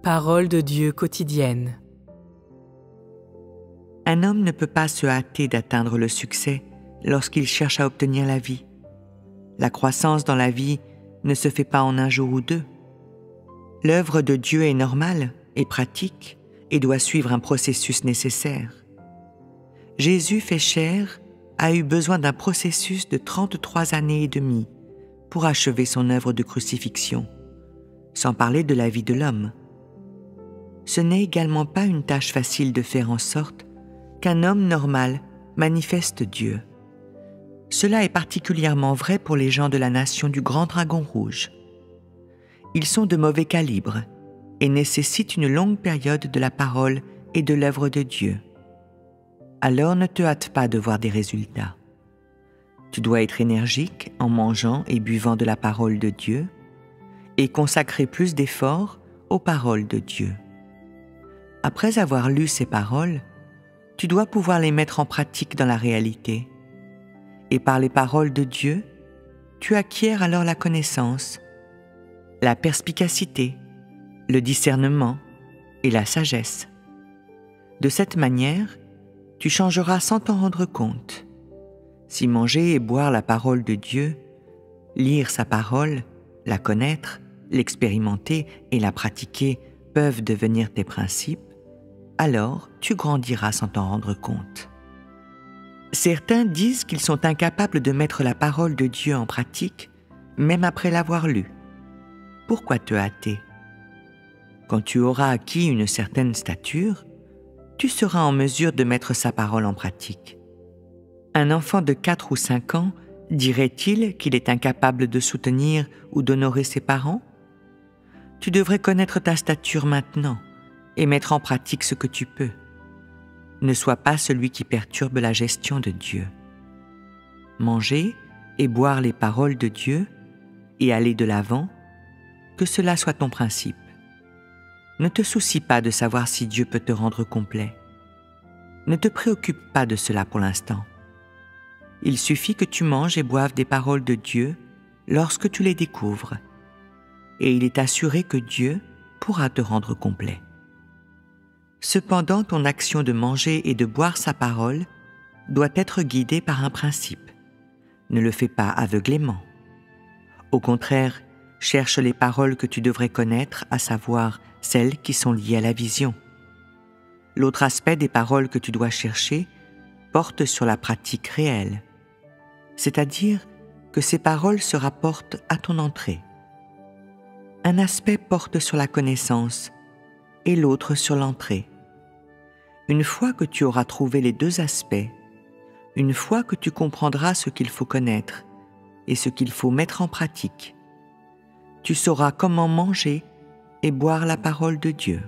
Parole de Dieu quotidienne. Un homme ne peut pas se hâter d'atteindre le succès lorsqu'il cherche à obtenir la vie. La croissance dans la vie ne se fait pas en un jour ou deux. L'œuvre de Dieu est normale et pratique et doit suivre un processus nécessaire. Jésus fait chair a eu besoin d'un processus de 33 années et demie pour achever son œuvre de crucifixion, sans parler de la vie de l'homme. Ce n'est également pas une tâche facile de faire en sorte qu'un homme normal manifeste Dieu. Cela est particulièrement vrai pour les gens de la nation du Grand Dragon Rouge. Ils sont de mauvais calibre et nécessitent une longue période de la parole et de l'œuvre de Dieu. Alors ne te hâte pas de voir des résultats. Tu dois être énergique en mangeant et buvant de la parole de Dieu et consacrer plus d'efforts aux paroles de Dieu. Après avoir lu ces paroles, tu dois pouvoir les mettre en pratique dans la réalité. Et par les paroles de Dieu, tu acquiers alors la connaissance, la perspicacité, le discernement et la sagesse. De cette manière, tu changeras sans t'en rendre compte. Si manger et boire la parole de Dieu, lire sa parole, la connaître, l'expérimenter et la pratiquer peuvent devenir tes principes, alors tu grandiras sans t'en rendre compte. Certains disent qu'ils sont incapables de mettre la parole de Dieu en pratique, même après l'avoir lue. Pourquoi te hâter? Quand tu auras acquis une certaine stature, tu seras en mesure de mettre sa parole en pratique. Un enfant de 4 ou 5 ans dirait-il qu'il est incapable de soutenir ou d'honorer ses parents? Tu devrais connaître ta stature maintenant et mettre en pratique ce que tu peux. Ne sois pas celui qui perturbe la gestion de Dieu. Manger et boire les paroles de Dieu et aller de l'avant, que cela soit ton principe. Ne te soucie pas de savoir si Dieu peut te rendre complet. Ne te préoccupe pas de cela pour l'instant. Il suffit que tu manges et boives des paroles de Dieu lorsque tu les découvres, et il est assuré que Dieu pourra te rendre complet. Cependant, ton action de manger et de boire sa parole doit être guidée par un principe. Ne le fais pas aveuglément. Au contraire, cherche les paroles que tu devrais connaître, à savoir celles qui sont liées à la vision. L'autre aspect des paroles que tu dois chercher porte sur la pratique réelle, c'est-à-dire que ces paroles se rapportent à ton entrée. Un aspect porte sur la connaissance et l'autre sur l'entrée. Une fois que tu auras trouvé les deux aspects, une fois que tu comprendras ce qu'il faut connaître et ce qu'il faut mettre en pratique, tu sauras comment manger et boire la parole de Dieu.